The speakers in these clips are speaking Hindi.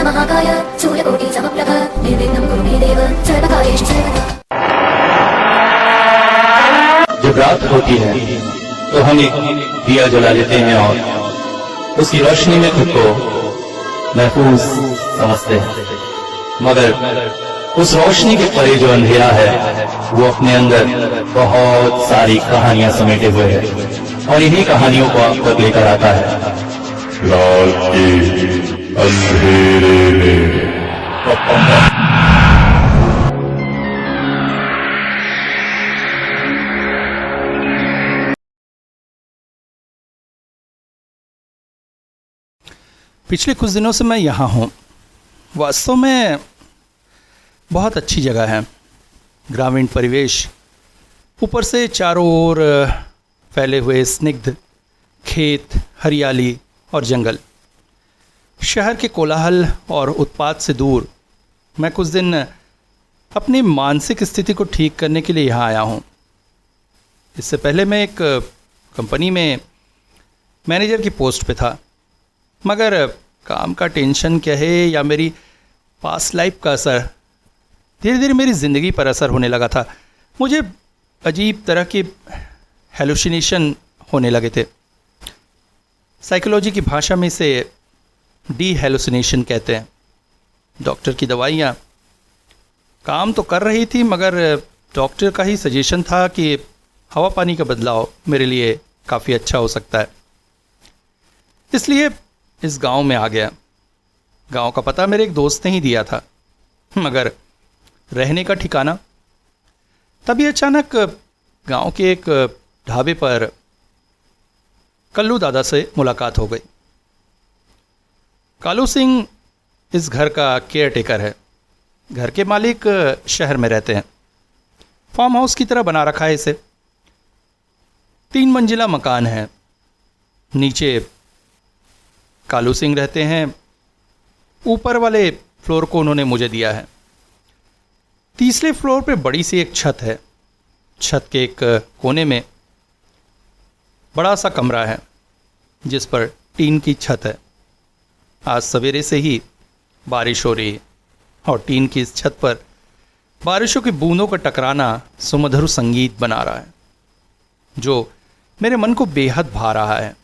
महाकाय सूर्यकोटि समप्रभ निर्विघ्नं कुरु मे देव सर्वकार्येषु सर्वदा। जब रात होती है तो हम एक दिया जला लेते हैं और उसकी रोशनी में खुद को महफूज समझते हैं, मगर उस रोशनी के परे जो अंधेरा है वो अपने अंदर बहुत सारी कहानियां समेटे हुए है और इन्हीं कहानियों को आप तक लेकर आता है रात के अंधेरे में। पिछले कुछ दिनों से मैं यहाँ हूँ। वास्तव में बहुत अच्छी जगह है, ग्रामीण परिवेश, ऊपर से चारों ओर फैले हुए स्निग्ध खेत, हरियाली और जंगल। शहर के कोलाहल और उत्पात से दूर मैं कुछ दिन अपनी मानसिक स्थिति को ठीक करने के लिए यहाँ आया हूँ। इससे पहले मैं एक कंपनी में मैनेजर की पोस्ट पे था, मगर काम का टेंशन कहे या मेरी पास्ट लाइफ का असर धीरे धीरे मेरी ज़िंदगी पर असर होने लगा था। मुझे अजीब तरह के हेलुसिनेशन होने लगे थे। साइकोलॉजी की भाषा में इसे डी हेलुसिनेशन कहते हैं। डॉक्टर की दवाइयाँ काम तो कर रही थी, मगर डॉक्टर का ही सजेशन था कि हवा पानी का बदलाव मेरे लिए काफ़ी अच्छा हो सकता है। इसलिए इस गांव में आ गया। गांव का पता मेरे एक दोस्त ने ही दिया था, मगर रहने का ठिकाना। तभी अचानक गांव के एक ढाबे पर कल्लू दादा से मुलाकात हो गई। कालू सिंह इस घर का केयर टेकर है। घर के मालिक शहर में रहते हैं। फार्म हाउस की तरह बना रखा है इसे। 3 मंजिला मकान है। नीचे कालू सिंह रहते हैं, ऊपर वाले फ्लोर को उन्होंने मुझे दिया है। तीसरे फ्लोर पे बड़ी सी एक छत है। छत के एक कोने में बड़ा सा कमरा है जिस पर टीन की छत है। आज सवेरे से ही बारिश हो रही है और टीन की इस छत पर बारिशों की बूंदों का टकराना सुमधुर संगीत बना रहा है, जो मेरे मन को बेहद भा रहा है।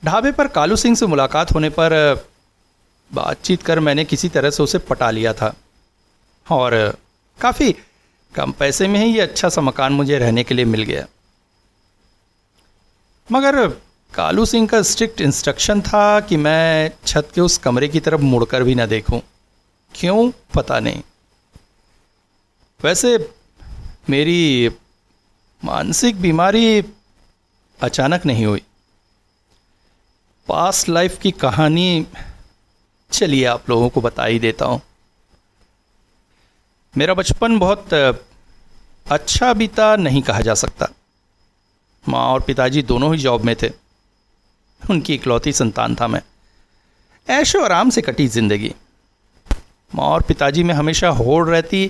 ढाबे पर कालू सिंह से मुलाकात होने पर बातचीत कर मैंने किसी तरह से उसे पटा लिया था और काफ़ी कम पैसे में ही ये अच्छा सा मकान मुझे रहने के लिए मिल गया। मगर कालू सिंह का स्ट्रिक्ट इंस्ट्रक्शन था कि मैं छत के उस कमरे की तरफ मुड़कर भी ना देखूं। क्यों पता नहीं। वैसे मेरी मानसिक बीमारी अचानक नहीं हुई। पास्ट लाइफ की कहानी चलिए आप लोगों को बता ही देता हूँ। मेरा बचपन बहुत अच्छा बीता नहीं कहा जा सकता। माँ और पिताजी दोनों ही जॉब में थे। उनकी इकलौती संतान था मैं। ऐशो आराम से कटी ज़िंदगी। माँ और पिताजी में हमेशा होड़ रहती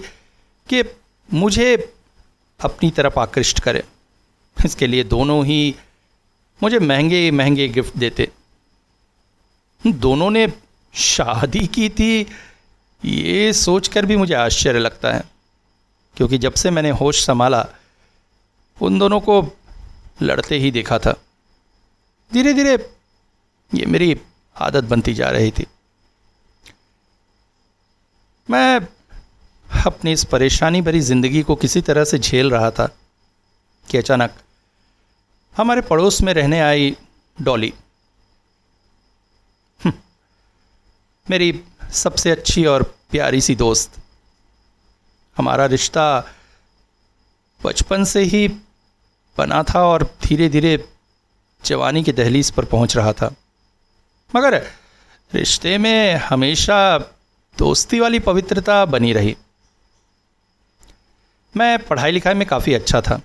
कि मुझे अपनी तरफ आकृष्ट करे। इसके लिए दोनों ही मुझे महंगे महंगे गिफ्ट देते। दोनों ने शादी की थी, ये सोचकर भी मुझे आश्चर्य लगता है, क्योंकि जब से मैंने होश संभाला उन दोनों को लड़ते ही देखा था। धीरे धीरे ये मेरी आदत बनती जा रही थी। मैं अपनी इस परेशानी भरी ज़िंदगी को किसी तरह से झेल रहा था कि अचानक हमारे पड़ोस में रहने आई डॉली, मेरी सबसे अच्छी और प्यारी सी दोस्त। हमारा रिश्ता बचपन से ही बना था और धीरे धीरे जवानी की दहलीज पर पहुंच रहा था, मगर रिश्ते में हमेशा दोस्ती वाली पवित्रता बनी रही। मैं पढ़ाई लिखाई में काफ़ी अच्छा था।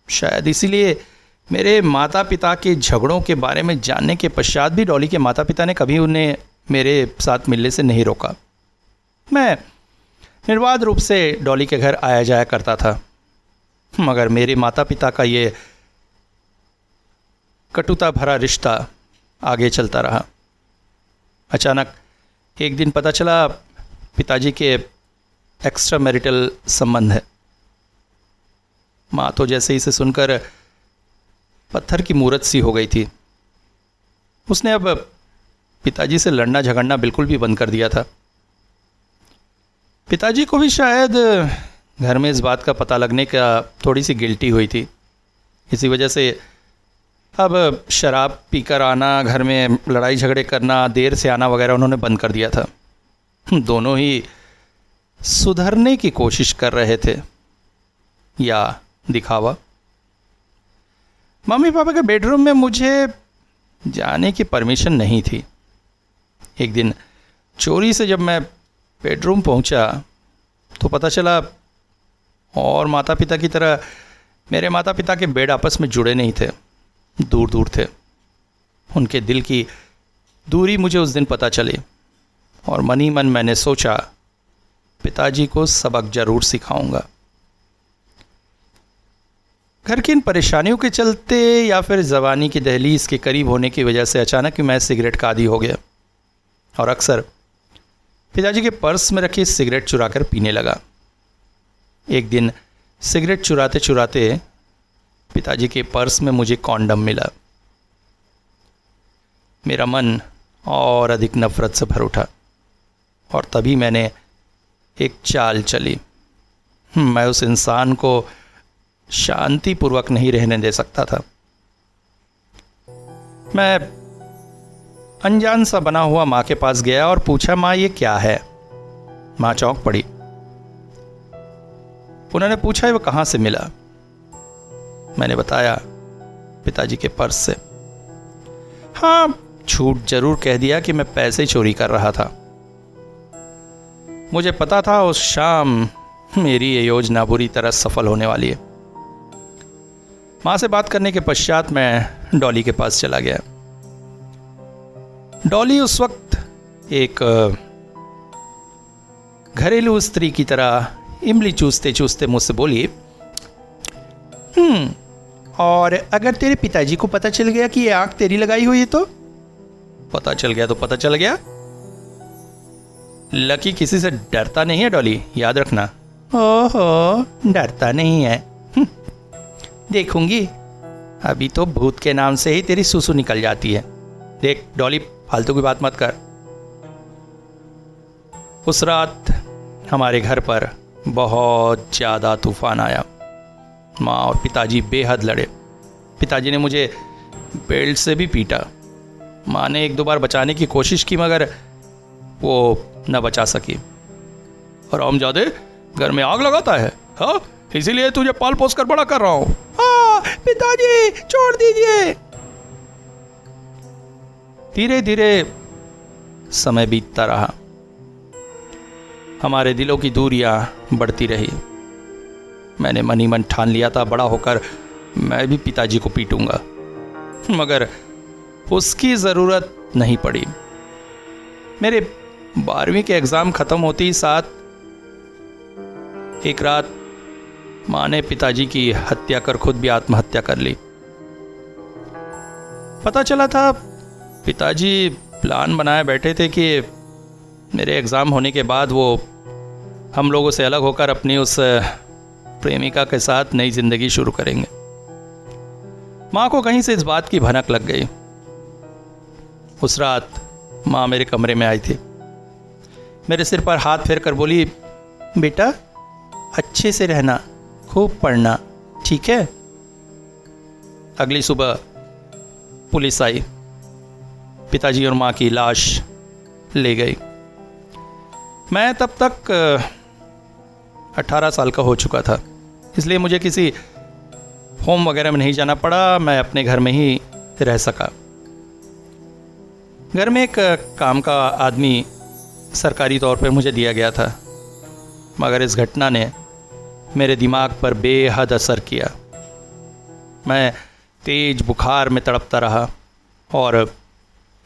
शायद इसीलिए मेरे माता पिता के झगड़ों के बारे में जानने के पश्चात भी डॉली के माता पिता ने कभी उन्हें मेरे साथ मिलने से नहीं रोका। मैं निर्बाध रूप से डॉली के घर आया जाया करता था, मगर मेरे माता पिता का ये कटुता भरा रिश्ता आगे चलता रहा। अचानक एक दिन पता चला पिताजी के एक्स्ट्रा मैरिटल संबंध है। माँ तो जैसे ही इसे सुनकर पत्थर की मूरत सी हो गई थी। उसने अब पिताजी से लड़ना झगड़ना बिल्कुल भी बंद कर दिया था। पिताजी को भी शायद घर में इस बात का पता लगने का थोड़ी सी गिल्टी हुई थी। इसी वजह से अब शराब पीकर आना, घर में लड़ाई झगड़े करना, देर से आना वगैरह उन्होंने बंद कर दिया था। दोनों ही सुधरने की कोशिश कर रहे थे या दिखावा। मम्मी पापा के बेडरूम में मुझे जाने की परमिशन नहीं थी। एक दिन चोरी से जब मैं बेडरूम पहुंचा तो पता चला और माता पिता की तरह मेरे माता पिता के बेड आपस में जुड़े नहीं थे, दूर दूर थे। उनके दिल की दूरी मुझे उस दिन पता चली और मन ही मन मैंने सोचा पिताजी को सबक जरूर सिखाऊंगा। घर की इन परेशानियों के चलते या फिर जवानी की दहलीज के करीब होने की वजह से अचानक ही मैं सिगरेट का आदी हो गया और अक्सर पिताजी के पर्स में रखी सिगरेट चुराकर पीने लगा। एक दिन सिगरेट चुराते चुराते पिताजी के पर्स में मुझे कॉन्डम मिला। मेरा मन और अधिक नफरत से भर उठा और तभी मैंने एक चाल चली। मैं उस इंसान को शांतिपूर्वक नहीं रहने दे सकता था। मैं अनजान सा बना हुआ माँ के पास गया और पूछा, माँ ये क्या है? माँ चौंक पड़ी। उन्होंने पूछा वो कहाँ से मिला? मैंने बताया पिताजी के पर्स से। हाँ, झूठ जरूर कह दिया कि मैं पैसे चोरी कर रहा था। मुझे पता था उस शाम मेरी ये योजना बुरी तरह सफल होने वाली है। माँ से बात करने के पश्चात मैं डॉली के पास चला गया। डॉली उस वक्त एक घरेलू स्त्री की तरह इमली चूसते चूसते मुझसे बोली, और अगर तेरे पिताजी को पता चल गया कि ये आंख तेरी लगाई हुई है तो? पता चल गया तो पता चल गया। लकी किसी से डरता नहीं है डॉली, याद रखना। ओहो, डरता नहीं है। देखूंगी, अभी तो भूत के नाम से ही तेरी सुसु निकल जाती है। देख डॉली, फालतू की बात मत कर। उस रात हमारे घर पर बहुत ज्यादा तूफान आया। माँ और पिताजी बेहद लड़े। पिताजी ने मुझे बेल्ट से भी पीटा। माँ ने एक दो बार बचाने की कोशिश की मगर वो न बचा सकी। और अमजादे घर में आग लगाता है, हाँ, इसीलिए तुझे पाल पोस कर बड़ा कर रहा हूं। हाँ पिताजी, छोड़ दीजिए। धीरे धीरे समय बीतता रहा। हमारे दिलों की दूरियां बढ़ती रही। मैंने मन ही मन ठान लिया था बड़ा होकर मैं भी पिताजी को पीटूंगा, मगर उसकी ज़रूरत नहीं पड़ी। मेरे 12वीं के एग्ज़ाम ख़त्म होते ही साथ एक रात माँ ने पिताजी की हत्या कर खुद भी आत्महत्या कर ली। पता चला था पिताजी प्लान बनाए बैठे थे कि मेरे एग्ज़ाम होने के बाद वो हम लोगों से अलग होकर अपनी उस प्रेमिका के साथ नई ज़िंदगी शुरू करेंगे। माँ को कहीं से इस बात की भनक लग गई। उस रात माँ मेरे कमरे में आई थी। मेरे सिर पर हाथ फेर कर बोली, बेटा अच्छे से रहना, खूब पढ़ना, ठीक है? अगली सुबह पुलिस आई, पिताजी और माँ की लाश ले गई। मैं तब तक 18 साल का हो चुका था, इसलिए मुझे किसी होम वगैरह में नहीं जाना पड़ा। मैं अपने घर में ही रह सका। घर में एक काम का आदमी सरकारी तौर पर मुझे दिया गया था, मगर इस घटना ने मेरे दिमाग पर बेहद असर किया। मैं तेज बुखार में तड़पता रहा और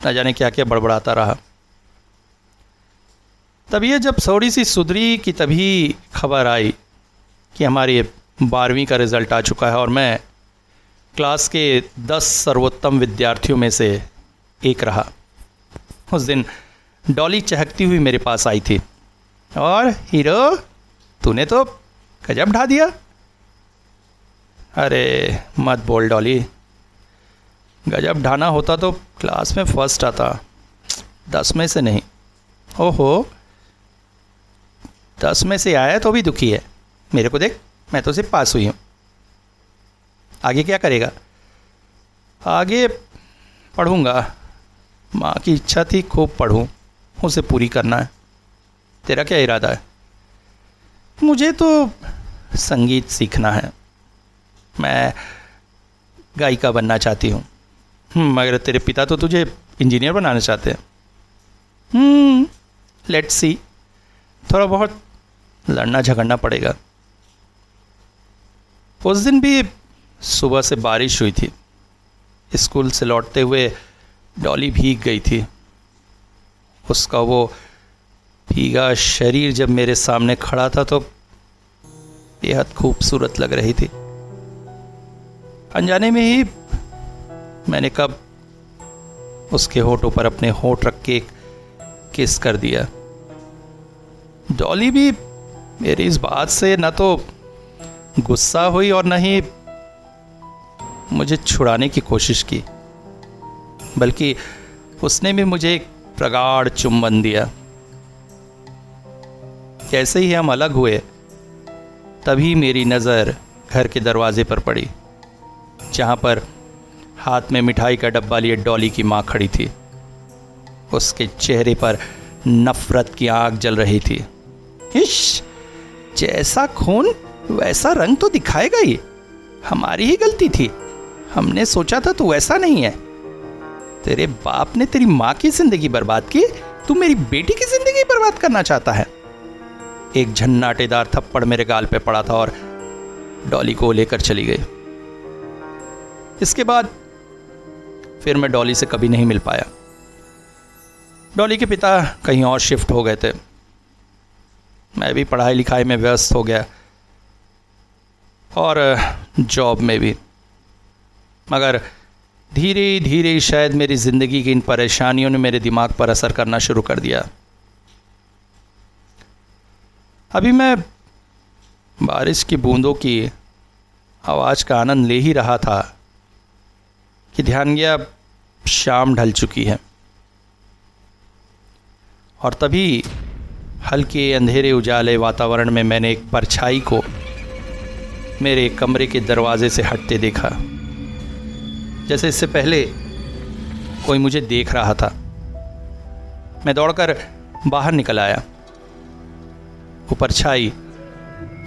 न जाने क्या क्या बड़बड़ाता रहा। तभी जब थोड़ी सी सुधरी कि तभी खबर आई कि हमारी 12वीं का रिज़ल्ट आ चुका है और मैं क्लास के 10 सर्वोत्तम विद्यार्थियों में से एक रहा। उस दिन डॉली चहकती हुई मेरे पास आई थी। और हीरो, तूने तो गजब ढा दिया। अरे मत बोल डॉली, गजब ढाना होता तो क्लास में फर्स्ट आता, 10 में से नहीं। ओहो, 10 में से आया तो भी दुखी है। मेरे को देख, मैं तो सिर्फ पास हुई हूँ। आगे क्या करेगा? आगे पढ़ूँगा। माँ की इच्छा थी खूब पढ़ूँ, उसे पूरी करना है। तेरा क्या इरादा है? मुझे तो संगीत सीखना है। मैं गायिका बनना चाहती हूँ। मगर तेरे पिता तो तुझे इंजीनियर बनाना चाहते हैं। लेट्स सी, थोड़ा बहुत लड़ना झगड़ना पड़ेगा। उस दिन भी सुबह से बारिश हुई थी। स्कूल से लौटते हुए डॉली भीग गई थी। उसका वो भीगा शरीर जब मेरे सामने खड़ा था तो बेहद खूबसूरत लग रही थी। अनजाने में ही मैंने कब उसके होठों पर अपने होठ रख के किस कर दिया। डॉली भी मेरी इस बात से न तो गुस्सा हुई और न ही मुझे छुड़ाने की कोशिश की, बल्कि उसने भी मुझे एक प्रगाढ़ चुंबन दिया। जैसे ही हम अलग हुए तभी मेरी नज़र घर के दरवाजे पर पड़ी, जहाँ पर हाथ में मिठाई का डब्बा लिए डॉली की माँ खड़ी थी। उसके चेहरे पर नफरत की आग जल रही थी। इश, जैसा खून वैसा रंग तो दिखाएगा ही। हमारी ही गलती थी, हमने सोचा था तू वैसा नहीं है। तेरे बाप ने तेरी माँ की जिंदगी बर्बाद की, तू मेरी बेटी की जिंदगी बर्बाद करना चाहता है। एक झन्नाटेदार थप्पड़ मेरे गाल पे पड़ा था और डॉली को लेकर चली गई। इसके बाद फिर मैं डॉली से कभी नहीं मिल पाया। डॉली के पिता कहीं और शिफ्ट हो गए थे। मैं भी पढ़ाई लिखाई में व्यस्त हो गया और जॉब में भी। मगर धीरे धीरे शायद मेरी ज़िंदगी की इन परेशानियों ने मेरे दिमाग पर असर करना शुरू कर दिया। अभी मैं बारिश की बूंदों की आवाज़ का आनंद ले ही रहा था कि ध्यान गया शाम ढल चुकी है। और तभी हल्के अंधेरे उजाले वातावरण में मैंने एक परछाई को मेरे कमरे के दरवाजे से हटते देखा, जैसे इससे पहले कोई मुझे देख रहा था। मैं दौड़कर बाहर निकल आया। वो परछाई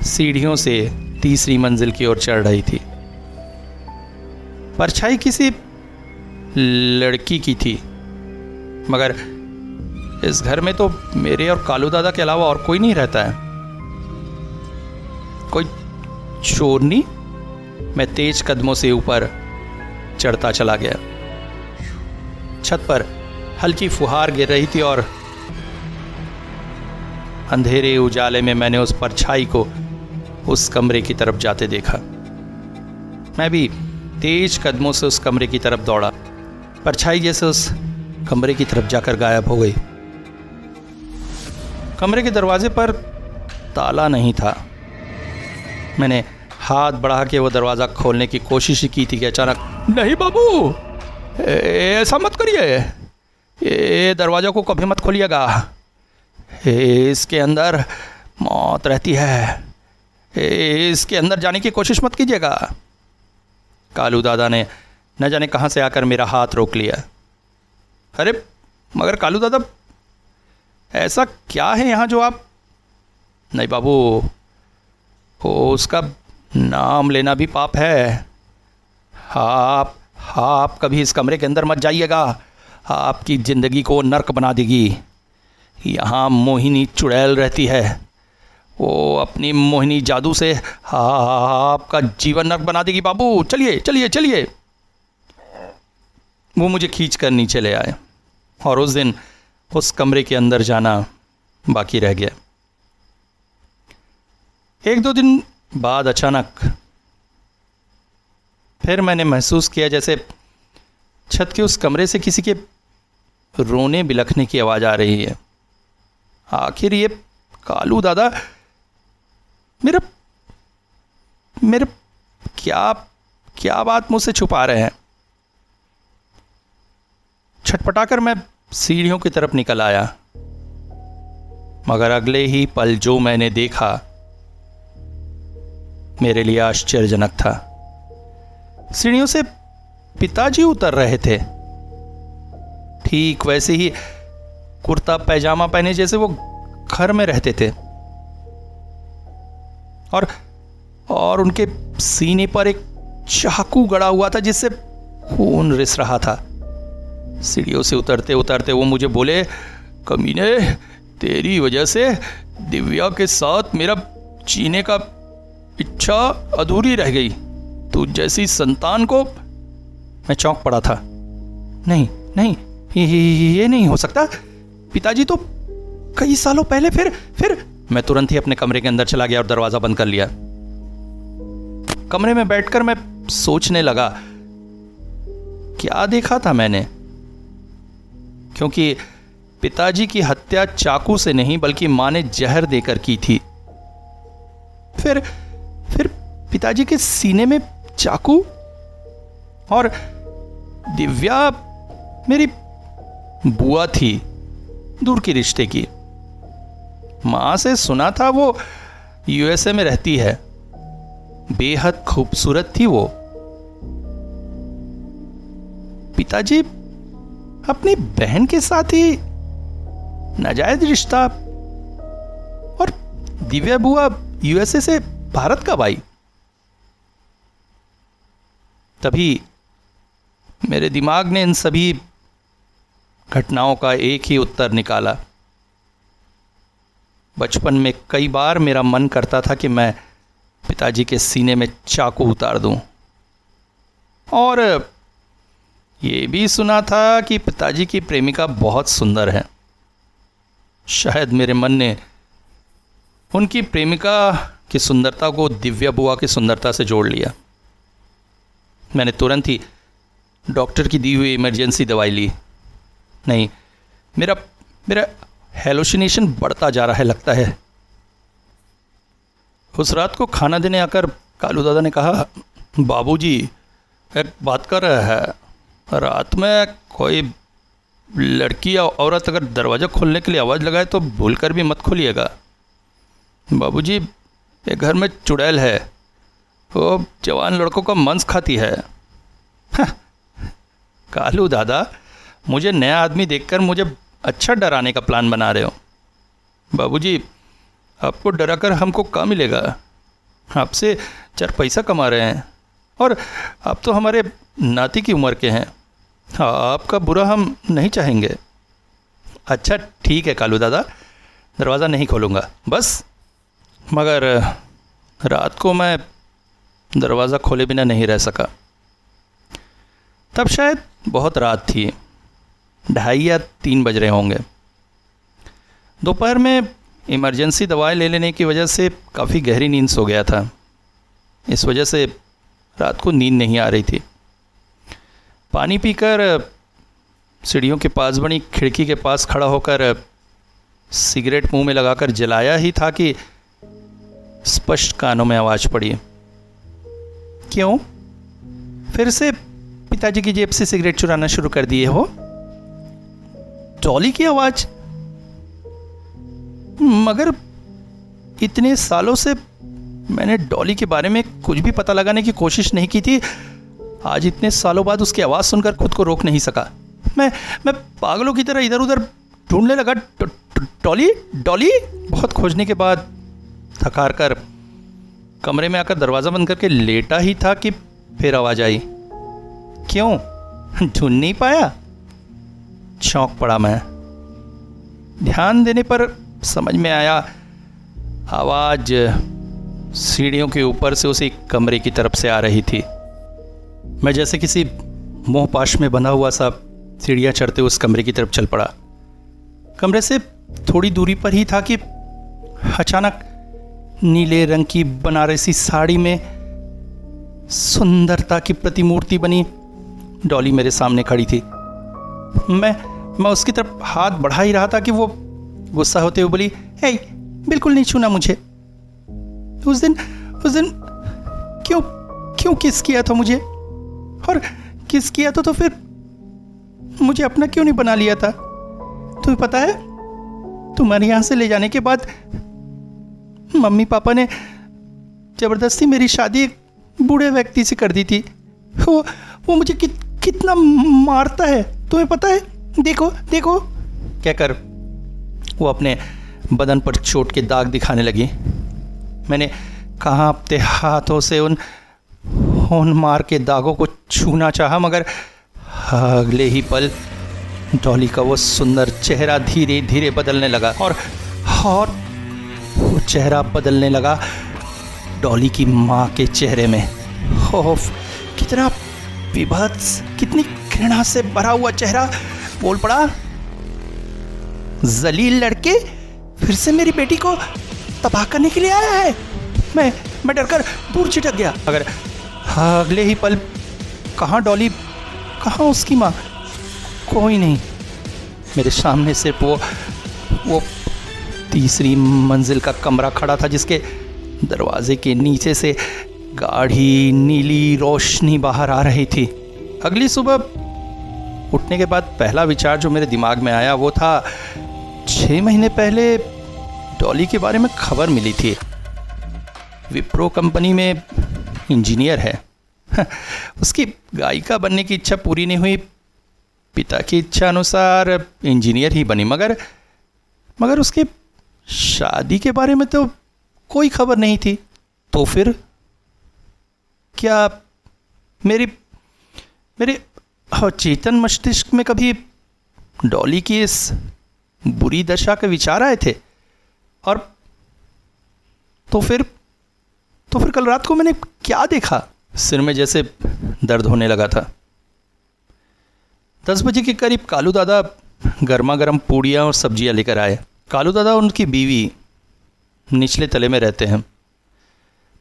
सीढ़ियों से तीसरी मंजिल की ओर चढ़ रही थी। परछाई किसी लड़की की थी, मगर इस घर में तो मेरे और कालू दादा के अलावा और कोई नहीं रहता है। कोई चोरनी? मैं तेज कदमों से ऊपर चढ़ता चला गया। छत पर हल्की फुहार गिर रही थी और अंधेरे उजाले में मैंने उस परछाई को उस कमरे की तरफ जाते देखा। मैं भी तेज कदमों से उस कमरे की तरफ दौड़ा। परछाई जैसे उस कमरे की तरफ जाकर गायब हो गई। कमरे के दरवाजे पर ताला नहीं था। मैंने हाथ बढ़ा के वो दरवाज़ा खोलने की कोशिश की थी कि अचानक, नहीं बाबू, ऐसा मत करिए, ये दरवाज़ा को कभी मत खोलिएगा, इसके अंदर मौत रहती है, इसके अंदर जाने की कोशिश मत कीजिएगा। कालू दादा ने न जाने कहाँ से आकर मेरा हाथ रोक लिया। अरे मगर कालू दादा, ऐसा क्या है यहाँ जो आप? नहीं बाबू, उसका नाम लेना भी पाप है। आप कभी इस कमरे के अंदर मत जाइएगा, आपकी ज़िंदगी को नर्क बना देगी। यहाँ मोहिनी चुड़ैल रहती है, वो अपनी मोहिनी जादू से आपका जीवन नर्क बना देगी। बाबू चलिए चलिए चलिए। वो मुझे खींच कर नीचे ले आए और उस दिन उस कमरे के अंदर जाना बाकी रह गया। 1-2 दिन बाद अचानक फिर मैंने महसूस किया जैसे छत के उस कमरे से किसी के रोने बिलखने की आवाज़ आ रही है। आखिर ये कालू दादा मेरा मेरे क्या क्या बात मुझसे छुपा रहे हैं। छटपटाकर मैं सीढ़ियों की तरफ निकल आया, मगर अगले ही पल जो मैंने देखा मेरे लिए आश्चर्यजनक था। सीढ़ियों से पिताजी उतर रहे थे, ठीक वैसे ही कुर्ता पैजामा पहने जैसे वो घर में रहते थे, और उनके सीने पर एक चाकू गड़ा हुआ था जिससे खून रिस रहा था। सीढ़ियों से उतरते उतरते वो मुझे बोले, कमीने, तेरी वजह से दिव्या के साथ मेरा जीने का इच्छा अधूरी रह गई। तू जैसी संतान को। मैं चौंक पड़ा था। नहीं नहीं, ये नहीं हो सकता। पिताजी तो कई सालों पहले फिर मैं तुरंत ही अपने कमरे के अंदर चला गया और दरवाजा बंद कर लिया। कमरे में बैठकर मैं सोचने लगा, क्या देखा था मैंने? क्योंकि पिताजी की हत्या चाकू से नहीं बल्कि मां ने जहर देकर की थी। फिर पिताजी के सीने में चाकू, और दिव्या मेरी बुआ थी, दूर के रिश्ते की। मां से सुना था वो यूएसए में रहती है, बेहद खूबसूरत थी वो। पिताजी अपनी बहन के साथ ही नाजायज रिश्ता, और दिव्या बुआ यूएसए से भारत कब आई? तभी मेरे दिमाग ने इन सभी घटनाओं का एक ही उत्तर निकाला। बचपन में कई बार मेरा मन करता था कि मैं पिताजी के सीने में चाकू उतार दूं, और ये भी सुना था कि पिताजी की प्रेमिका बहुत सुंदर है। शायद मेरे मन ने उनकी प्रेमिका की सुंदरता को दिव्या बुआ की सुंदरता से जोड़ लिया। मैंने तुरंत ही डॉक्टर की दी हुई इमरजेंसी दवाई ली। नहीं, मेरा हेलुसिनेशन बढ़ता जा रहा है लगता है। उस रात को खाना देने आकर कालू दादा ने कहा, बाबूजी एक बात कर रहा है, रात में कोई लड़की या औरत अगर दरवाज़ा खोलने के लिए आवाज़ लगाए तो भूलकर भी मत खोलिएगा। बाबूजी, ये घर में चुड़ैल है, वो जवान लड़कों का मांस खाती है। कालू दादा, मुझे नया आदमी देखकर मुझे अच्छा डराने का प्लान बना रहे हो। बाबूजी, आपको डराकर हमको क्या मिलेगा? आपसे 4 पैसा कमा रहे हैं, और आप तो हमारे नाती की उम्र के हैं। आपका बुरा हम नहीं चाहेंगे। अच्छा ठीक है कालू दादा, दरवाज़ा नहीं खोलूँगा बस। मगर रात को मैं दरवाज़ा खोले बिना नहीं रह सका। तब शायद बहुत रात थी, 2:30 या 3 बज रहे होंगे। दोपहर में इमरजेंसी दवाई ले लेने की वजह से काफ़ी गहरी नींद सो गया था। इस वजह से रात को नींद नहीं आ रही थी। पानी पीकर सीढ़ियों के पास बनी खिड़की के पास खड़ा होकर सिगरेट मुंह में लगाकर जलाया ही था कि स्पष्ट कानों में आवाज़ पड़ी। क्यों? फिर से पिताजी की जेब से सिगरेट चुराना शुरू कर दिए हो? डॉली की आवाज़। मगर इतने सालों से मैंने डॉली के बारे में कुछ भी पता लगाने की कोशिश नहीं की थी। आज इतने सालों बाद उसकी आवाज़ सुनकर खुद को रोक नहीं सका। मैं पागलों की तरह इधर उधर ढूंढने लगा। डॉली डॉली। बहुत खोजने के बाद थकार कर कमरे में आकर दरवाज़ा बंद करके लेटा ही था कि फिर आवाज़ आई। क्यों? ढूंढ नहीं पाया? चौंक पड़ा मैं। ध्यान देने पर समझ में आया आवाज़ सीढ़ियों के ऊपर से उसी कमरे की तरफ से आ रही थी। मैं जैसे किसी मोहपाश में बंधा हुआ सा सीढ़ियाँ चढ़ते उस कमरे की तरफ चल पड़ा। कमरे से थोड़ी दूरी पर ही था कि अचानक नीले रंग की बनारसी साड़ी में सुंदरता की प्रतिमूर्ति बनी डॉली मेरे सामने खड़ी थी। मैं उसकी तरफ हाथ बढ़ा ही रहा था कि वो गुस्सा होते हुए बोली, हे, बिल्कुल नहीं छूना मुझे। उस दिन क्यों किस किया था मुझे? और किस किया था तो फिर मुझे अपना क्यों नहीं बना लिया था? तुम्हें पता है, तुम्हारे यहाँ से ले जाने के बाद मम्मी पापा ने जबरदस्ती मेरी शादी एक बूढ़े व्यक्ति से कर दी थी। वो मुझे कितना मारता है, तुम्हें पता है? देखो देखो, कहकर वो अपने बदन पर चोट के दाग दिखाने लगी। मैंने कांपते हाथों से उन मार के दागों को छूना चाहा, मगर अगले ही पल डॉली का वो सुंदर चेहरा धीरे धीरे बदलने लगा और वो चेहरा बदलने लगा डॉली की माँ के चेहरे में। ओफ, कितना विभत्स, कितनी घृणा से भरा हुआ चेहरा। बोल पड़ा, जलील लड़के फिर से मेरी बेटी को तबाह करने के लिए आया है। मैं डरकर दूर छिटक गया, मगर अगले ही पल कहाँ डॉली, कहाँ उसकी माँ, कोई नहीं। मेरे सामने सिर्फ वो तीसरी मंजिल का कमरा खड़ा था, जिसके दरवाजे के नीचे से गाढ़ी नीली रोशनी बाहर आ रही थी। अगली सुबह उठने के बाद पहला विचार जो मेरे दिमाग में आया वो था, 6 महीने पहले डॉली के बारे में खबर मिली थी। विप्रो कंपनी में इंजीनियर है। उसकी गायिका बनने की इच्छा पूरी नहीं हुई। पिता की इच्छा अनुसार इंजीनियर ही बनी, मगर उसके शादी के बारे में तो कोई खबर नहीं थी। तो फिर क्या मेरे चेतन मस्तिष्क में कभी डॉली की इस बुरी दशा के विचार आए थे? और तो फिर कल रात को मैंने क्या देखा? सिर में जैसे दर्द होने लगा था। 10 बजे के करीब कालू दादा गर्मा गर्म पूड़ियाँ और सब्जियाँ लेकर आए। कालू दादा और उनकी बीवी निचले तले में रहते हैं।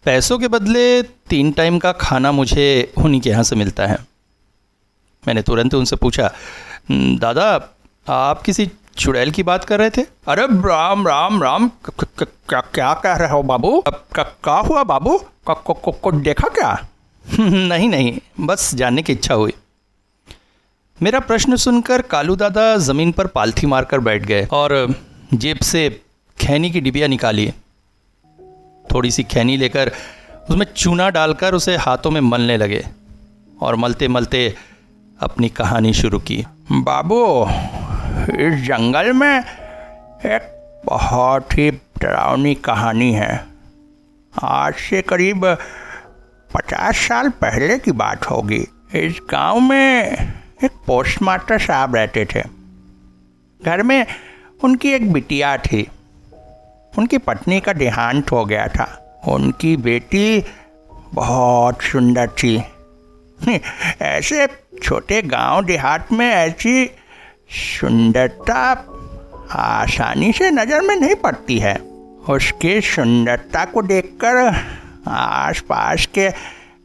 पैसों के बदले 3 टाइम का खाना मुझे उन्हीं के यहाँ से मिलता है। मैंने तुरंत उनसे पूछा, दादा आप किसी चुड़ैल की बात कर रहे थे? अरे राम राम राम, क्या कह रहे हो बाबू? क्या हुआ बाबू? को देखा क्या? नहीं, बस जानने की इच्छा हुई। मेरा प्रश्न सुनकर कालू दादा ज़मीन पर पालथी मारकर बैठ गए और जेब से खैनी की डिबिया निकाली। थोड़ी सी खैनी लेकर उसमें चूना डालकर उसे हाथों में मलने लगे और मलते मलते अपनी कहानी शुरू की। बाबू, इस जंगल में एक बहुत ही डरावनी कहानी है। आज से करीब 50 साल पहले की बात होगी। इस गांव में एक पोस्टमास्टर साहब रहते थे। घर में उनकी एक बिटिया थी। उनकी पत्नी का देहांत हो गया था। उनकी बेटी बहुत सुंदर थी। ऐसे छोटे गांव देहात में ऐसी सुंदरता आसानी से नज़र में नहीं पड़ती है। उसकी सुंदरता को देखकर आसपास के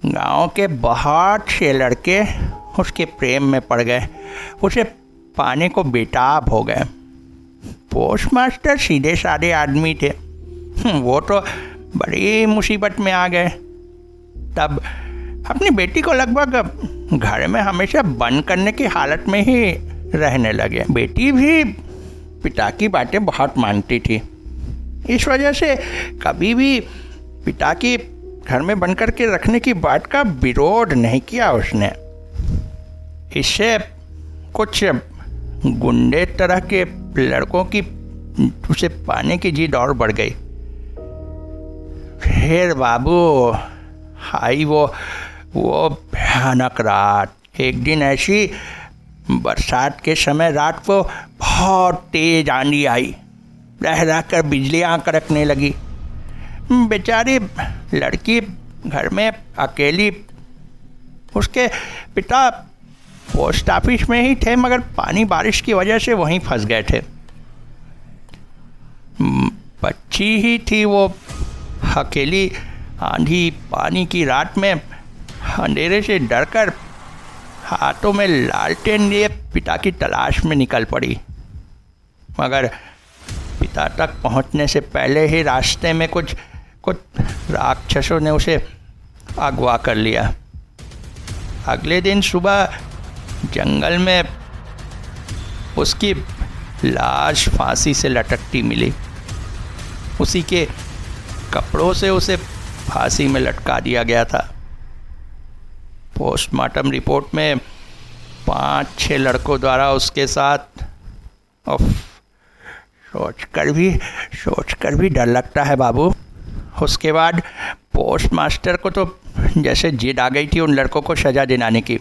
गांव के बहुत से लड़के उसके प्रेम में पड़ गए। उसे पाने को बेताब हो गए। पोस्टमास्टर सीधे साधे आदमी थे। वो तो बड़ी मुसीबत में आ गए। तब अपनी बेटी को लगभग घर में हमेशा बंद करने की हालत में ही रहने लगे। बेटी भी पिता की बातें बहुत मानती थी। इस वजह से कभी भी पिता की घर में बंद करके रखने की बात का विरोध नहीं किया उसने। इससे कुछ गुंडे तरह के लड़कों की उसे पाने की जिद और बढ़ गई। फिर बाबू आई वो भयानक रात। एक दिन ऐसी बरसात के समय रात को बहुत तेज आंधी आई। रह कर बिजलियाँ कड़कने लगी। बेचारी लड़की घर में अकेली। उसके पिता पोस्ट ऑफिस में ही थे, मगर पानी बारिश की वजह से वहीं फंस गए थे। बच्ची ही थी वो। अकेली आंधी पानी की रात में अंधेरे से डरकर हाथों में लालटेन लिए पिता की तलाश में निकल पड़ी, मगर पिता तक पहुंचने से पहले ही रास्ते में कुछ राक्षसों ने उसे अगवा कर लिया। अगले दिन सुबह जंगल में उसकी लाश फांसी से लटकती मिली। उसी के कपड़ों से उसे फांसी में लटका दिया गया था। पोस्टमार्टम रिपोर्ट में 5-6 लड़कों द्वारा उसके साथ सोचकर भी डर लगता है बाबू। उसके बाद पोस्ट मास्टर को तो जैसे जिद आ गई थी उन लड़कों को सज़ा दिलाने की।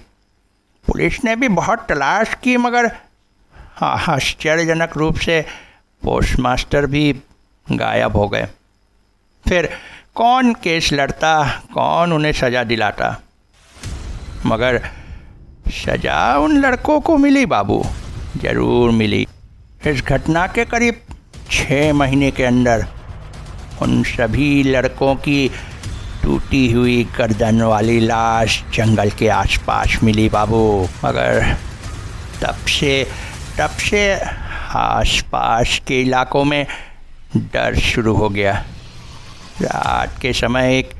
पुलिस ने भी बहुत तलाश की, मगर आश्चर्यजनक रूप से पोस्ट मास्टर भी गायब हो गए। फिर कौन केस लड़ता, कौन उन्हें सज़ा दिलाता, मगर सज़ा उन लड़कों को मिली बाबू, ज़रूर मिली। इस घटना के करीब 6 महीने के अंदर उन सभी लड़कों की टूटी हुई गर्दन वाली लाश जंगल के आसपास मिली बाबू। मगर तब से आसपास के इलाकों में डर शुरू हो गया। रात के समय एक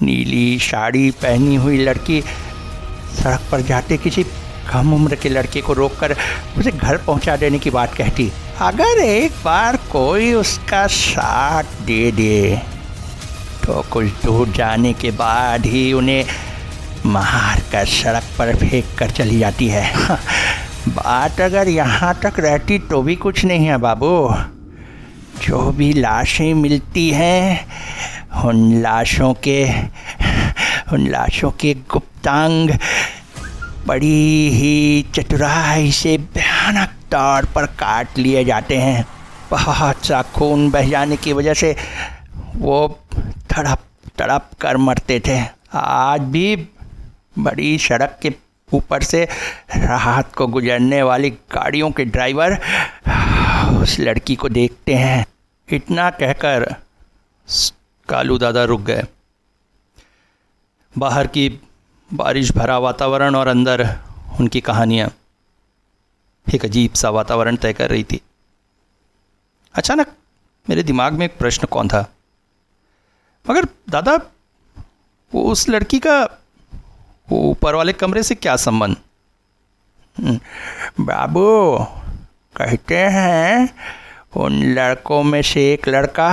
नीली साड़ी पहनी हुई लड़की सड़क पर जाते किसी कम उम्र के लड़के को रोककर उसे घर पहुंचा देने की बात कहती। अगर एक बार कोई उसका साथ दे दे तो कुछ दूर जाने के बाद ही उन्हें मार कर सड़क पर फेंक कर चली जाती है। बात अगर यहाँ तक रहती तो भी कुछ नहीं है बाबू। जो भी लाशें मिलती हैं उन लाशों के गुप्तांग बड़ी ही चतुराई से भयानक तौर पर काट लिए जाते हैं। बहुत सा खून बह जाने की वजह से वो तड़प कर मरते थे। आज भी बड़ी सड़क के ऊपर से रात को गुजरने वाली गाड़ियों के ड्राइवर उस लड़की को देखते हैं। इतना कहकर कालू दादा रुक गए। बाहर की बारिश भरा वातावरण और अंदर उनकी कहानियाँ एक अजीब सा वातावरण तय कर रही थी। अचानक मेरे दिमाग में एक प्रश्न कौन था, मगर दादा उस लड़की का ऊपर वाले कमरे से क्या संबंध? बाबू कहते हैं उन लड़कों में से एक लड़का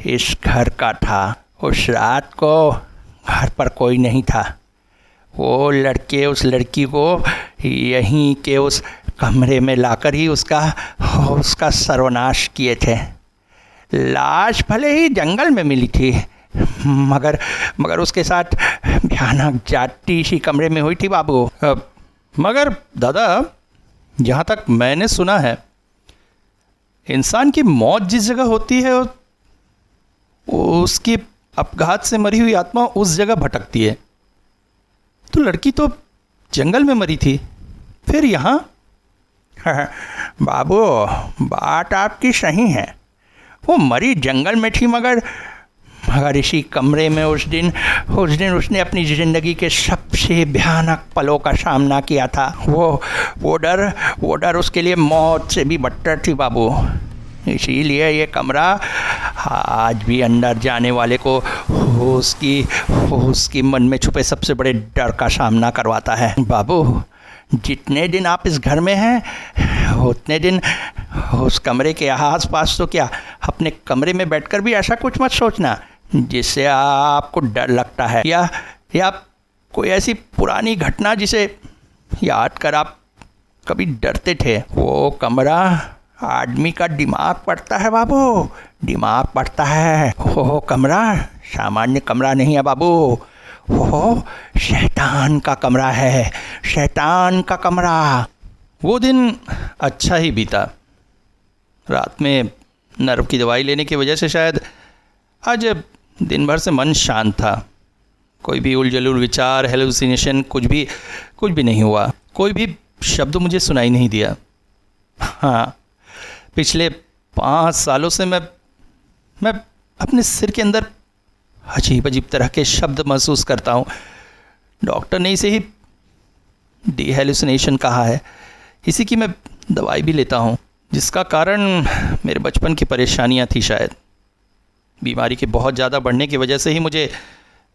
इस घर का था। उस रात को घर पर कोई नहीं था। वो लड़के उस लड़की को यहीं के उस कमरे में लाकर ही उसका सर्वनाश किए थे। लाश भले ही जंगल में मिली थी, मगर उसके साथ भयानक जाति इसी कमरे में हुई थी बाबू। मगर दादा जहाँ तक मैंने सुना है इंसान की मौत जिस जगह होती है उसकी अपघात से मरी हुई आत्मा उस जगह भटकती है। तो लड़की तो जंगल में मरी थी, फिर यहाँ? बाबू बात आपकी सही है, वो मरी जंगल में थी, मगर इसी कमरे में उस दिन उसने अपनी ज़िंदगी के सबसे भयानक पलों का सामना किया था। वो डर उसके लिए मौत से भी बदतर थी बाबू। इसीलिए ये कमरा आज भी अंदर जाने वाले को उसकी मन में छुपे सबसे बड़े डर का सामना करवाता है। बाबू जितने दिन आप इस घर में हैं उतने दिन उस कमरे के आस-पास तो क्या अपने कमरे में बैठकर भी ऐसा कुछ मत सोचना जिससे आपको डर लगता है, या कोई ऐसी पुरानी घटना जिसे याद कर आप कभी डरते थे। वो कमरा आदमी का दिमाग पढ़ता है बाबू, दिमाग पढ़ता है। वो कमरा सामान्य कमरा नहीं है बाबू, वो शैतान का कमरा है, शैतान का कमरा। वो दिन अच्छा ही बीता। रात में नर्व की दवाई लेने की वजह से शायद आज दिन भर से मन शांत था। कोई भी उलझुल विचार, हेलुसिनेशन कुछ भी नहीं हुआ। कोई भी शब्द मुझे सुनाई नहीं दिया। हाँ, पिछले 5 सालों से मैं अपने सिर के अंदर अजीब तरह के शब्द महसूस करता हूँ। डॉक्टर ने इसे ही डिहेलुसिनेशन कहा है। इसी की मैं दवाई भी लेता हूँ, जिसका कारण मेरे बचपन की परेशानियाँ थी शायद। बीमारी के बहुत ज़्यादा बढ़ने की वजह से ही मुझे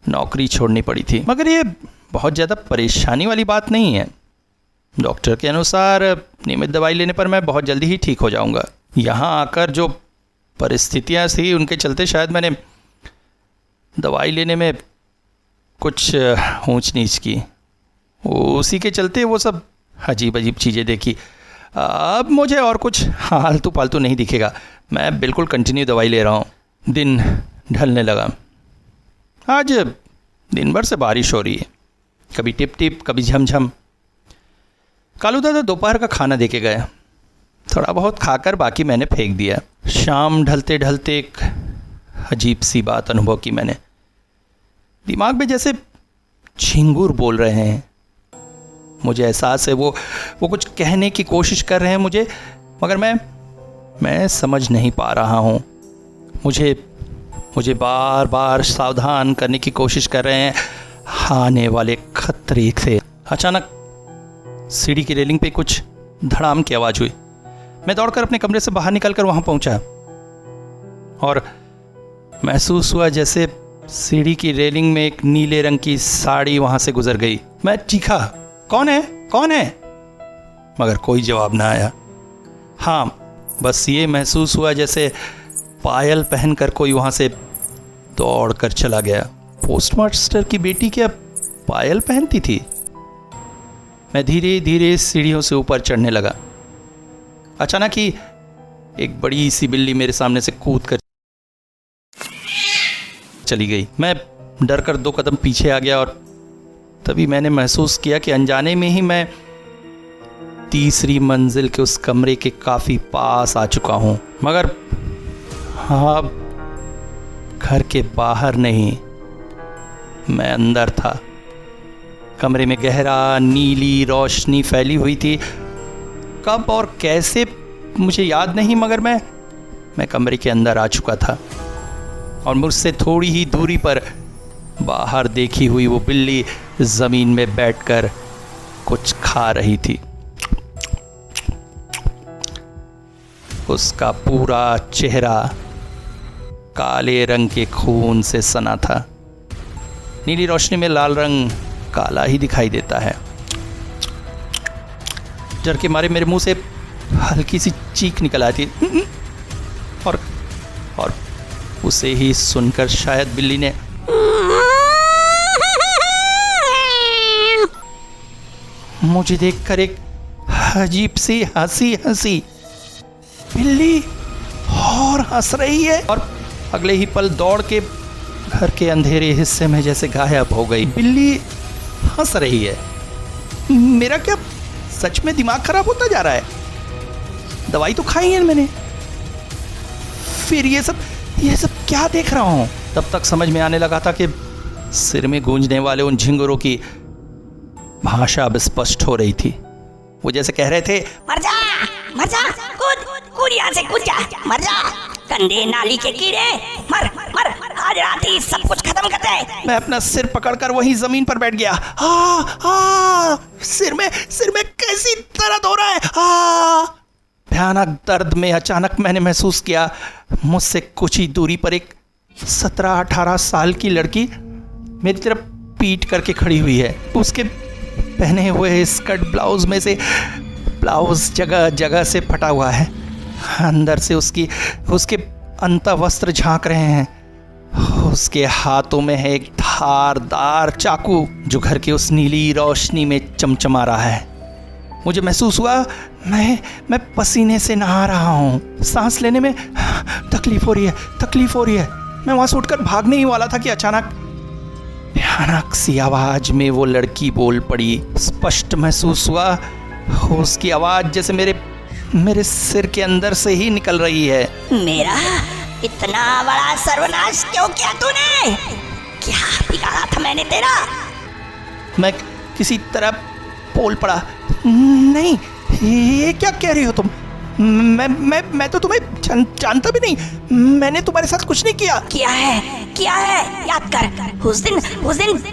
नौकरी छोड़नी पड़ी थी। मगर ये बहुत ज़्यादा परेशानी वाली बात नहीं है। डॉक्टर के अनुसार नियमित दवाई लेने पर मैं बहुत जल्दी ही ठीक हो जाऊंगा। यहाँ आकर जो परिस्थितियाँ थी उनके चलते शायद मैंने दवाई लेने में कुछ ऊंच नीच की, उसी के चलते वो सब अजीब अजीब चीज़ें देखी। अब मुझे और कुछ आलतू पालतू नहीं दिखेगा। मैं बिल्कुल कंटिन्यू दवाई ले रहा हूँ। दिन ढलने लगा। आज दिन भर से बारिश हो रही है, कभी टिप टिप कभी झमझम। कालू दादा दोपहर का खाना देके गया। थोड़ा बहुत खाकर बाकी मैंने फेंक दिया। शाम ढलते ढलते एक अजीब सी बात अनुभव की मैंने। दिमाग में जैसे झिंगुर बोल रहे हैं। मुझे एहसास है वो कुछ कहने की कोशिश कर रहे हैं मुझे, मगर मैं समझ नहीं पा रहा हूँ। मुझे बार बार सावधान करने की कोशिश कर रहे हैं आने वाले खतरे से। अचानक सीढ़ी की रेलिंग पे कुछ धड़ाम की आवाज़ हुई। मैं दौड़कर अपने कमरे से बाहर निकलकर वहाँ पहुँचा और महसूस हुआ जैसे सीढ़ी की रेलिंग में एक नीले रंग की साड़ी वहाँ से गुजर गई। मैं चीखा, कौन है कौन है? मगर कोई जवाब ना आया। हाँ, बस ये महसूस हुआ जैसे पायल पहनकर कोई वहाँ से दौड़ कर चला गया। पोस्टमास्टर की बेटी क्या पायल पहनती थी? मैं धीरे धीरे सीढ़ियों से ऊपर चढ़ने लगा। अचानक ही एक बड़ी सी बिल्ली मेरे सामने से कूद कर चली गई। मैं डर कर 2 कदम पीछे आ गया और तभी मैंने महसूस किया कि अनजाने में ही मैं तीसरी मंजिल के उस कमरे के काफी पास आ चुका हूं। मगर हाँ, घर के बाहर नहीं, मैं अंदर था। कमरे में गहरा नीली रोशनी फैली हुई थी। कब और कैसे मुझे याद नहीं, मगर मैं कमरे के अंदर आ चुका था और मुझसे थोड़ी ही दूरी पर बाहर देखी हुई वो बिल्ली जमीन में बैठकर कुछ खा रही थी। उसका पूरा चेहरा काले रंग के खून से सना था। नीली रोशनी में लाल रंग काला ही दिखाई देता है। डर के मारे मेरे मुंह से हल्की सी चीख निकल आती और उसे ही सुनकर शायद बिल्ली ने मुझे देखकर एक अजीब सी हंसी। बिल्ली और हंस रही है और अगले ही पल दौड़ के घर के अंधेरे हिस्से में जैसे गायब हो गई। बिल्ली हंस रही है। मेरा क्या सच में दिमाग खराब होता जा रहा है? दवाई तो खाई है मैंने, फिर ये सब क्या देख रहा हूं? तब तक समझ में आने लगा था कि सिर में गूंजने वाले उन झिंगुरों की भाषा अब स्पष्ट हो रही थी। वो जैसे कह रहे थे, मर जा, कूद यहाँ से, कूद जा, मर जा, गंदे नाली के कीड़े, मर, आज रात ही सब कुछ खत्म कर दे। मैं अपना सिर पकड़कर वहीं जमीन पर बैठ गया। सिर में कैसी दर्द हो रहा है। भयानक दर्द में अचानक मैंने महसूस किया मुझसे कुछ ही दूरी पर एक 17-18 साल की लड़की मेरी तरफ पीट करके खड़ी हुई है। उसके पहने हुए स्कर्ट ब्लाउज में से ब्लाउज जगह जगह से फटा हुआ है। अंदर से उसके अंतःवस्त्र झांक रहे हैं। उसके हाथों में है एक धारदार चाकू जो घर की उस नीली रोशनी में चमचमा रहा है। मुझे महसूस हुआ मैं पसीने से नहा रहा हूँ। सांस लेने में तकलीफ हो रही है। मैं वहाँ से उठकर भागने ही वाला था कि अचानक भयानक सी आवाज में वो लड़की बोल पड़ी। स्पष्ट महसूस हुआ उसकी आवाज जैसे मेरे सिर के अंदर से ही निकल रही है। मेरा इतना बड़ा सर्वनाश क्यों किया तूने? क्या बिगाड़ा था मैंने तेरा? मैं किसी तरह बोल पड़ा, नहीं, ये क्या कह रही हो तुम? मैं तो तुम्हें जानता भी नहीं। मैंने तुम्हारे साथ कुछ नहीं किया। किया है याद कर। उस दिन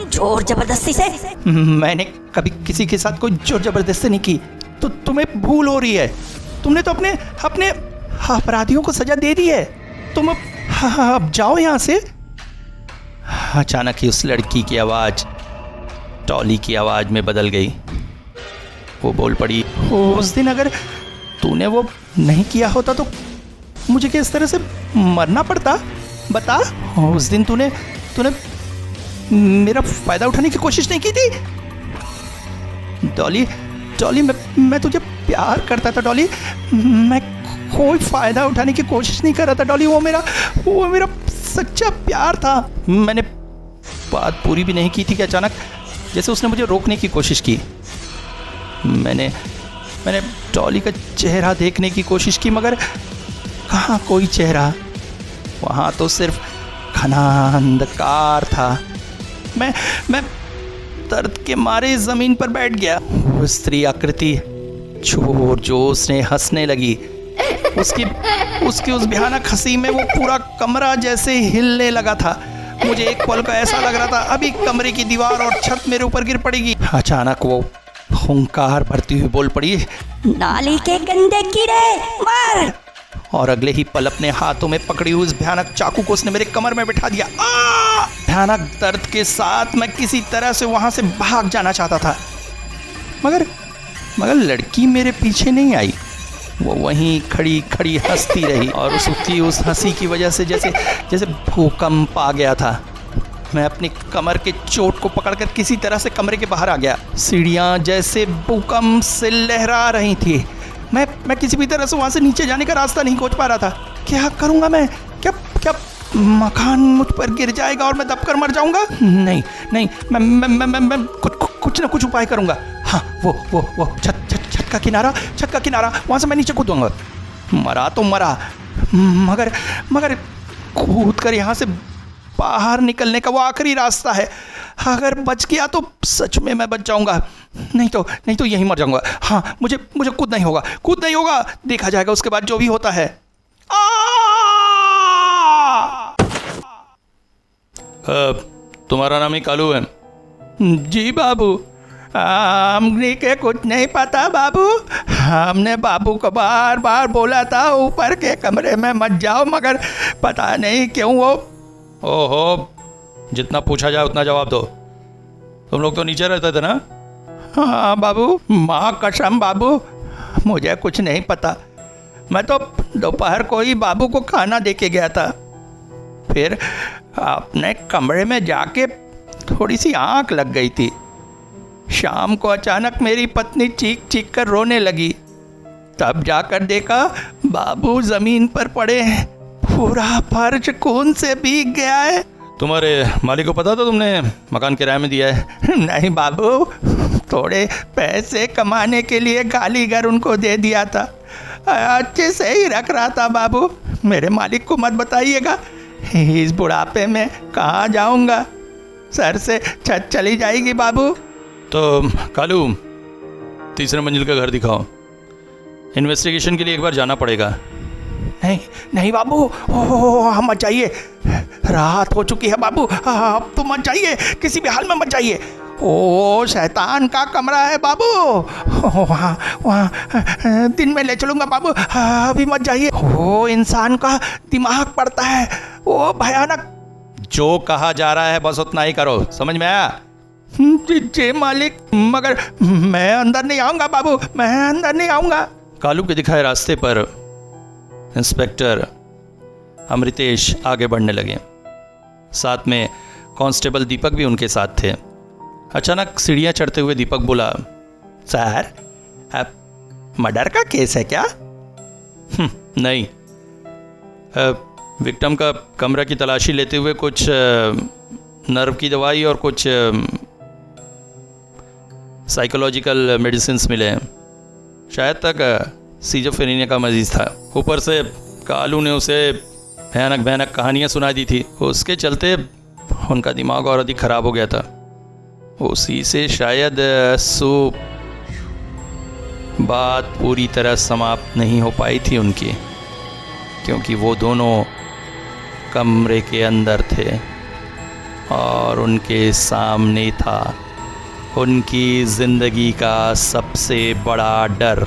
जोर जबरदस्ती से। मैंने कभी किसी के साथ कोई जोर जबरदस्ती नहीं की। तो तुम्हें भूल हो रही है। तुमने तो अपने अपराधियों को सजा दे दी है। तुम अब जाओ यहाँ से। अचानक ही उस लड़की की आवाज़ टॉली की आवाज़ में बदल गई। वो बोल पड़ी, उस दिन अगर तूने वो नहीं किया होता तो मुझे किस तरह से मरना पड़ता, बता। उस दिन तूने मेरा फ़ायदा उठाने की कोशिश नहीं की थी। डॉली मैं तुझे प्यार करता था डॉली। मैं कोई फ़ायदा उठाने की कोशिश नहीं कर रहा था डॉली। वो मेरा सच्चा प्यार था। मैंने बात पूरी भी नहीं की थी कि अचानक जैसे उसने मुझे रोकने की कोशिश की। मैंने डॉली का चेहरा देखने की कोशिश की, मगर कहाँ कोई चेहरा। वहाँ तो सिर्फ घना अंधकार था। मैं दर्द के मारे ज़मीन पर बैठ गया। वो स्त्री आकृति जोर जोर से हंसने लगी। उसकी उस भयानक हंसी में वो पूरा कमरा जैसे हिलने लगा था। मुझे एक पल को ऐसा लग रहा था अभी कमरे की दीवार और छत मेरे ऊपर गिर पड़ेगी। अचानक वो हुंकार भरती हुई बोल पड़ी, नाली के गंदे कीड़े मार। और अगले ही पल अपने हाथों में पकड़ी हुई उस भयानक चाकू को उसने मेरे कमर में बिठा दिया। भयानक दर्द के साथ मैं किसी तरह से वहां से भाग जाना चाहता था, मगर लड़की मेरे पीछे नहीं आई। वो वहीं खड़ी हंसती रही और उसकी उस हंसी की वजह से जैसे भूकंप आ गया था। मैं अपनी कमर के चोट को पकड़कर किसी तरह से कमरे के बाहर आ गया। सीढ़ियाँ जैसे भूकंप से लहरा रही थी। मैं किसी भी तरह से वहाँ से नीचे जाने का रास्ता नहीं खोज पा रहा था। क्या करूँगा मैं? क्या मकान मुझ पर गिर जाएगा और मैं दबकर मर जाऊँगा? नहीं, मैं कुछ ना कुछ उपाय करूँगा। हाँ, वो छत का किनारा, वहाँ से मैं नीचे कूदूँगा। मरा तो मरा, मगर कूद कर यहाँ से बाहर निकलने का वो आखिरी रास्ता है। अगर बच गया तो सच में मैं बच जाऊंगा, नहीं तो यहीं मर जाऊंगा। हाँ, मुझे कूदना ही होगा। देखा जाएगा उसके बाद जो भी होता है। तुम्हारा नाम ही कालू है? जी बाबू, हमने के कुछ नहीं पता बाबू। हमने बाबू को बार बार बोला था ऊपर के कमरे में मत जाओ, मगर पता नहीं क्यों वो। ओहो, जितना पूछा जाए उतना जवाब दो। तुम लोग तो नीचे रहते थे ना? हाँ बाबू, माँ कसम बाबू, मुझे कुछ नहीं पता। मैं तो दोपहर को ही बाबू को खाना दे के गया था। फिर अपने कमरे में जाके थोड़ी सी आँख लग गई थी। शाम को अचानक मेरी पत्नी चीख कर रोने लगी। तब जाकर देखा बाबू ज़मीन पर पड़े हैं। पूरा फर्श खून से भीग गया है। तुम्हारे मालिक को पता था तुमने मकान किराए में दिया है? नहीं बाबू, थोड़े पैसे कमाने के लिए खाली घर उनको दे दिया था। अच्छे से ही रख रहा था बाबू। मेरे मालिक को मत बताइएगा। इस बुढ़ापे में कहाँ जाऊँगा? सर से छत चली जाएगी बाबू। तो कालू, तीसरे मंजिल का घर दिखाओ। इन्वेस्टिगेशन के लिए एक बार जाना पड़ेगा। नहीं बाबू, हम मत जाइए। रात हो चुकी है बाबू, अब तो मत जाइए, किसी भी हाल में मत जाइए। ओ शैतान का कमरा है बाबू, वहाँ दिन में ले चलूँगा बाबू, अभी मत जाइए। ओ इंसान का दिमाग पड़ता है, वो भयानक। जो कहा जा रहा है बस उतना ही करो, समझ में आया? जी मालिक, मगर मैं अंदर नहीं आऊँगा बाबू, मैं अंदर नहीं आऊँगा। कालू के दिखाए रास्ते पर इंस्पेक्टर अमृतेश आगे बढ़ने लगे। साथ में कांस्टेबल दीपक भी उनके साथ थे। अचानक सीढ़ियाँ चढ़ते हुए दीपक बोला, सर, अब मर्डर का केस है क्या? नहीं, विक्टिम का कमरा की तलाशी लेते हुए कुछ नर्व की दवाई और कुछ साइकोलॉजिकल मेडिसिन्स मिले हैं। शायद तक सिजोफ्रेनिया का मरीज था। ऊपर से कालू ने उसे भयानक कहानियाँ सुना दी थी। उसके चलते उनका दिमाग और अधिक खराब हो गया था। उसी से शायद बात पूरी तरह समाप्त नहीं हो पाई थी उनकी, क्योंकि वो दोनों कमरे के अंदर थे और उनके सामने था उनकी ज़िंदगी का सबसे बड़ा डर।